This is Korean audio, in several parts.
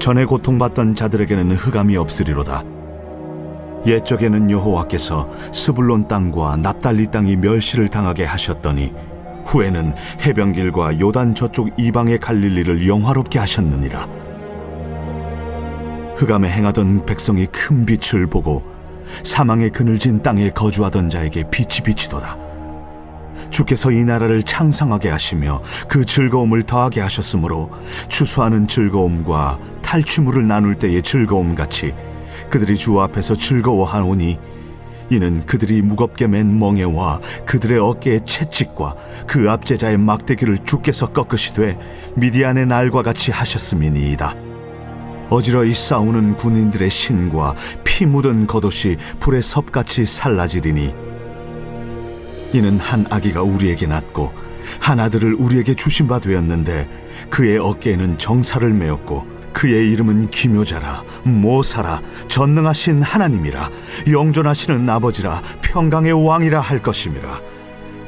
전에 고통받던 자들에게는 흑암이 없으리로다. 옛적에는 여호와께서 스불론 땅과 납달리 땅이 멸시를 당하게 하셨더니 후에는 해변길과 요단 저쪽 이방의 갈릴리를 영화롭게 하셨느니라. 흑암에 행하던 백성이 큰 빛을 보고 사망의 그늘진 땅에 거주하던 자에게 빛이 비치도다. 주께서 이 나라를 창성하게 하시며 그 즐거움을 더하게 하셨으므로 추수하는 즐거움과 탈취물을 나눌 때의 즐거움같이 그들이 주 앞에서 즐거워하오니, 이는 그들이 무겁게 맨 멍에와 그들의 어깨의 채찍과 그 압제자의 막대기를 주께서 꺾으시되 미디안의 날과 같이 하셨음이니이다. 어지러이 싸우는 군인들의 신과 피 묻은 겉옷이 불의 섭같이 살라지리니, 이는 한 아기가 우리에게 낳고 한 아들을 우리에게 주신 바 되었는데 그의 어깨에는 정사를 메었고 그의 이름은 기묘자라, 모사라, 전능하신 하나님이라, 영존하시는 아버지라, 평강의 왕이라 할 것임이라.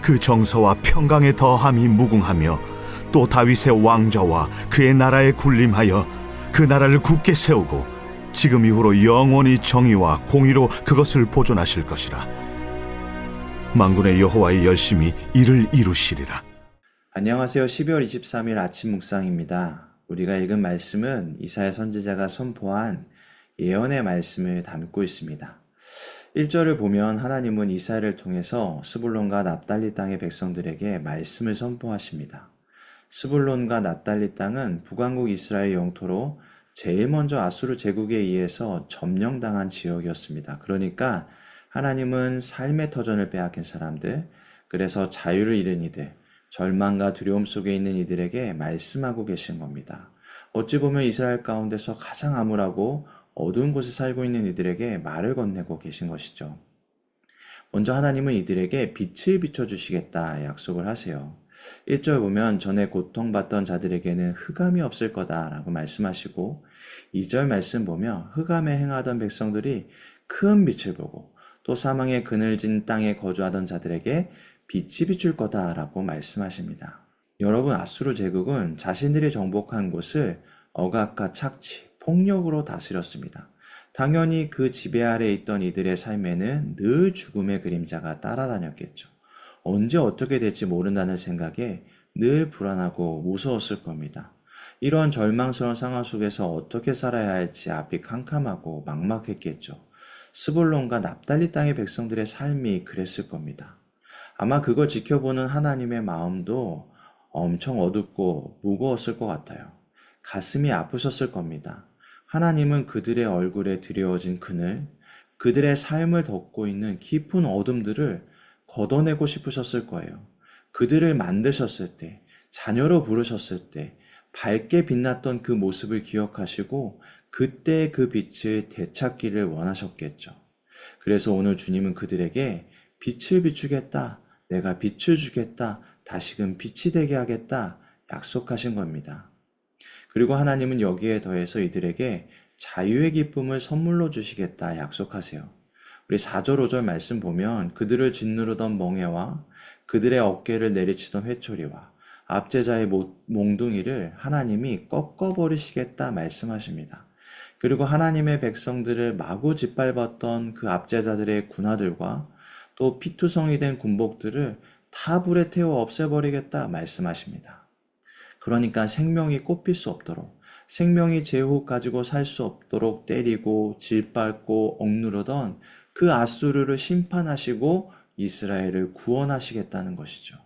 그 정서와 평강의 더함이 무궁하며 또 다윗의 왕좌와 그의 나라에 군림하여 그 나라를 굳게 세우고 지금 이후로 영원히 정의와 공의로 그것을 보존하실 것이라. 만군의 여호와의 열심히 이를 이루시리라. 안녕하세요. 12월 23일 아침 묵상입니다. 우리가 읽은 말씀은 이사야 선지자가 선포한 예언의 말씀을 담고 있습니다. 1절을 보면 하나님은 이사야를 통해서 스불론과 납달리 땅의 백성들에게 말씀을 선포하십니다. 스불론과 납달리 땅은 북왕국 이스라엘 영토로 제일 먼저 아수르 제국에 의해서 점령당한 지역이었습니다. 그러니까 하나님은 삶의 터전을 빼앗긴 사람들, 그래서 자유를 잃은 이들, 절망과 두려움 속에 있는 이들에게 말씀하고 계신 겁니다. 어찌 보면 이스라엘 가운데서 가장 암울하고 어두운 곳에 살고 있는 이들에게 말을 건네고 계신 것이죠. 먼저 하나님은 이들에게 빛을 비춰주시겠다 약속을 하세요. 1절 보면 전에 고통받던 자들에게는 흑암이 없을 거다라고 말씀하시고, 2절 말씀 보면 흑암에 행하던 백성들이 큰 빛을 보고 또 사망의 그늘진 땅에 거주하던 자들에게 빛이 비출 거다라고 말씀하십니다. 여러분, 아수르 제국은 자신들이 정복한 곳을 억압과 착취, 폭력으로 다스렸습니다. 당연히 그 지배 아래 있던 이들의 삶에는 늘 죽음의 그림자가 따라다녔겠죠. 언제 어떻게 될지 모른다는 생각에 늘 불안하고 무서웠을 겁니다. 이러한 절망스러운 상황 속에서 어떻게 살아야 할지 앞이 캄캄하고 막막했겠죠. 스불론과 납달리 땅의 백성들의 삶이 그랬을 겁니다. 아마 그걸 지켜보는 하나님의 마음도 엄청 어둡고 무거웠을 것 같아요. 가슴이 아프셨을 겁니다. 하나님은 그들의 얼굴에 드리워진 그늘, 그들의 삶을 덮고 있는 깊은 어둠들을 걷어내고 싶으셨을 거예요. 그들을 만드셨을 때, 자녀로 부르셨을 때 밝게 빛났던 그 모습을 기억하시고 그때의 그 빛을 되찾기를 원하셨겠죠. 그래서 오늘 주님은 그들에게 빛을 비추겠다, 내가 빛을 주겠다, 다시금 빛이 되게 하겠다 약속하신 겁니다. 그리고 하나님은 여기에 더해서 이들에게 자유의 기쁨을 선물로 주시겠다 약속하세요. 우리 4절 5절 말씀 보면 그들을 짓누르던 멍에와 그들의 어깨를 내리치던 회초리와 압제자의 몽둥이를 하나님이 꺾어버리시겠다 말씀하십니다. 그리고 하나님의 백성들을 마구 짓밟았던 그 압제자들의 군화들과 또 피투성이 된 군복들을 다 불에 태워 없애버리겠다 말씀하십니다. 그러니까 생명이 꼽힐 수 없도록, 생명이 제후 가지고 살 수 없도록 때리고 짓밟고 억누르던 그 아수르를 심판하시고 이스라엘을 구원하시겠다는 것이죠.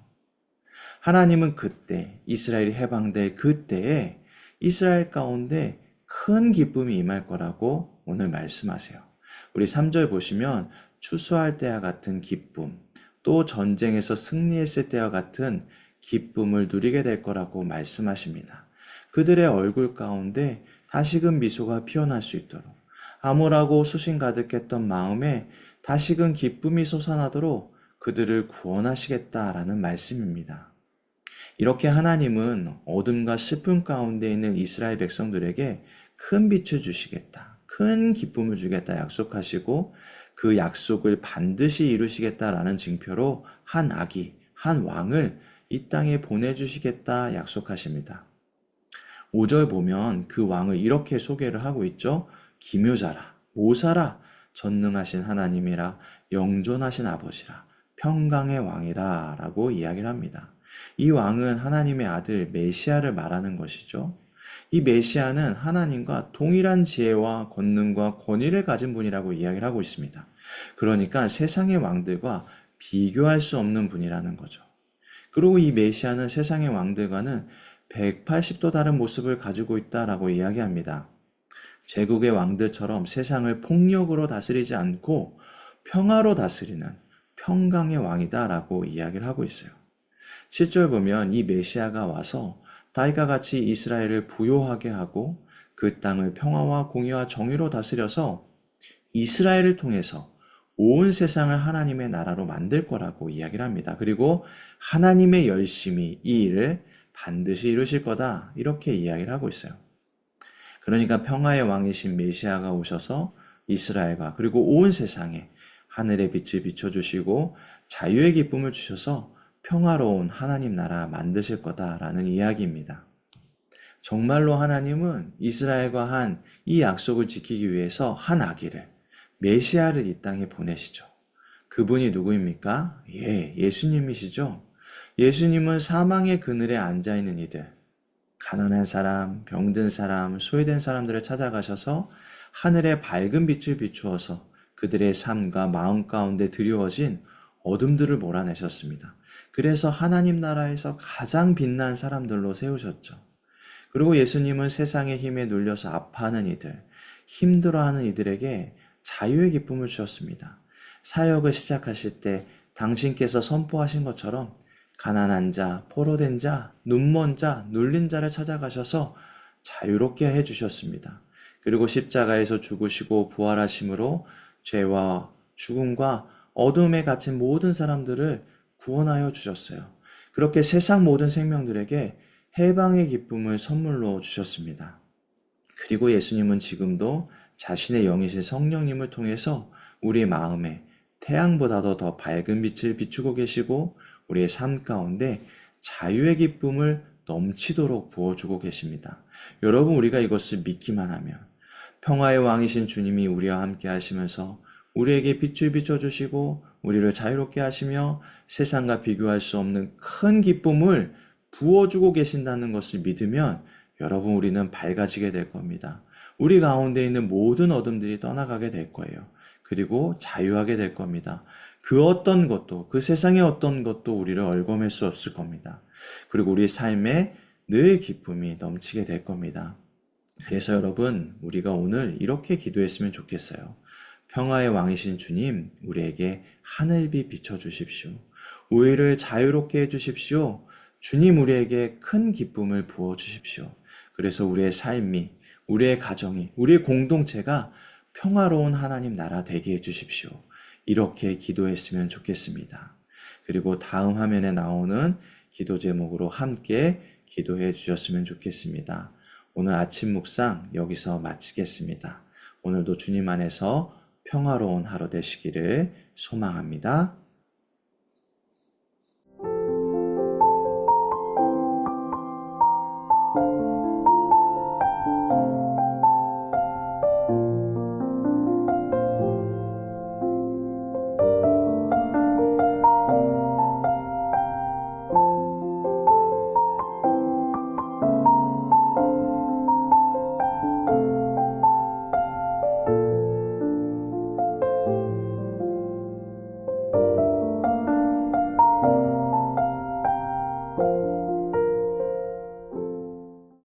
하나님은 그때, 이스라엘이 해방될 그때에 이스라엘 가운데 큰 기쁨이 임할 거라고 오늘 말씀하세요. 우리 3절 보시면 추수할 때와 같은 기쁨, 또 전쟁에서 승리했을 때와 같은 기쁨을 누리게 될 거라고 말씀하십니다. 그들의 얼굴 가운데 다시금 미소가 피어날 수 있도록, 암울하고 수심 가득했던 마음에 다시금 기쁨이 솟아나도록 그들을 구원하시겠다라는 말씀입니다. 이렇게 하나님은 어둠과 슬픔 가운데 있는 이스라엘 백성들에게 큰 빛을 주시겠다, 큰 기쁨을 주겠다 약속하시고 그 약속을 반드시 이루시겠다라는 징표로 한 아기, 한 왕을 이 땅에 보내주시겠다 약속하십니다. 5절 보면 그 왕을 이렇게 소개를 하고 있죠. 기묘자라, 모사라, 전능하신 하나님이라, 영존하신 아버지라, 평강의 왕이라 라고 이야기를 합니다. 이 왕은 하나님의 아들 메시아를 말하는 것이죠. 이 메시아는 하나님과 동일한 지혜와 권능과 권위를 가진 분이라고 이야기를 하고 있습니다. 그러니까 세상의 왕들과 비교할 수 없는 분이라는 거죠. 그리고 이 메시아는 세상의 왕들과는 180도 다른 모습을 가지고 있다라고 이야기합니다. 제국의 왕들처럼 세상을 폭력으로 다스리지 않고 평화로 다스리는 평강의 왕이다라고 이야기를 하고 있어요. 7절 보면 이 메시아가 와서 다윗과 같이 이스라엘을 부요하게 하고 그 땅을 평화와 공의와 정의로 다스려서 이스라엘을 통해서 온 세상을 하나님의 나라로 만들 거라고 이야기를 합니다. 그리고 하나님의 열심히 이 일을 반드시 이루실 거다 이렇게 이야기를 하고 있어요. 그러니까 평화의 왕이신 메시아가 오셔서 이스라엘과 그리고 온 세상에 하늘의 빛을 비춰주시고 자유의 기쁨을 주셔서 평화로운 하나님 나라 만드실 거다라는 이야기입니다. 정말로 하나님은 이스라엘과 한 이 약속을 지키기 위해서 한 아기를, 메시아를 이 땅에 보내시죠. 그분이 누구입니까? 예수님이시죠. 예수님은 사망의 그늘에 앉아있는 이들, 가난한 사람, 병든 사람, 소외된 사람들을 찾아가셔서 하늘의 밝은 빛을 비추어서 그들의 삶과 마음 가운데 드리워진 어둠들을 몰아내셨습니다. 그래서 하나님 나라에서 가장 빛난 사람들로 세우셨죠. 그리고 예수님은 세상의 힘에 눌려서 아파하는 이들, 힘들어하는 이들에게 자유의 기쁨을 주셨습니다. 사역을 시작하실 때 당신께서 선포하신 것처럼 가난한 자, 포로된 자, 눈먼 자, 눌린 자를 찾아가셔서 자유롭게 해주셨습니다. 그리고 십자가에서 죽으시고 부활하심으로 죄와 죽음과 어둠에 갇힌 모든 사람들을 구원하여 주셨어요. 그렇게 세상 모든 생명들에게 해방의 기쁨을 선물로 주셨습니다. 그리고 예수님은 지금도 자신의 영이신 성령님을 통해서 우리 마음에 태양보다도 더 밝은 빛을 비추고 계시고 우리의 삶 가운데 자유의 기쁨을 넘치도록 부어주고 계십니다. 여러분, 우리가 이것을 믿기만 하면 평화의 왕이신 주님이 우리와 함께 하시면서 우리에게 빛을 비춰주시고 우리를 자유롭게 하시며 세상과 비교할 수 없는 큰 기쁨을 부어주고 계신다는 것을 믿으면 여러분, 우리는 밝아지게 될 겁니다. 우리 가운데 있는 모든 어둠들이 떠나가게 될 거예요. 그리고 자유하게 될 겁니다. 그 어떤 것도, 그 세상의 어떤 것도 우리를 얽어맬 수 없을 겁니다. 그리고 우리 삶에 늘 기쁨이 넘치게 될 겁니다. 그래서 여러분, 우리가 오늘 이렇게 기도했으면 좋겠어요. 평화의 왕이신 주님, 우리에게 하늘빛 비춰주십시오. 우리를 자유롭게 해주십시오. 주님, 우리에게 큰 기쁨을 부어주십시오. 그래서 우리의 삶이, 우리의 가정이, 우리의 공동체가 평화로운 하나님 나라 되게 해주십시오. 이렇게 기도했으면 좋겠습니다. 그리고 다음 화면에 나오는 기도 제목으로 함께 기도해 주셨으면 좋겠습니다. 오늘 아침 묵상 여기서 마치겠습니다. 오늘도 주님 안에서 평화로운 하루 되시기를 소망합니다.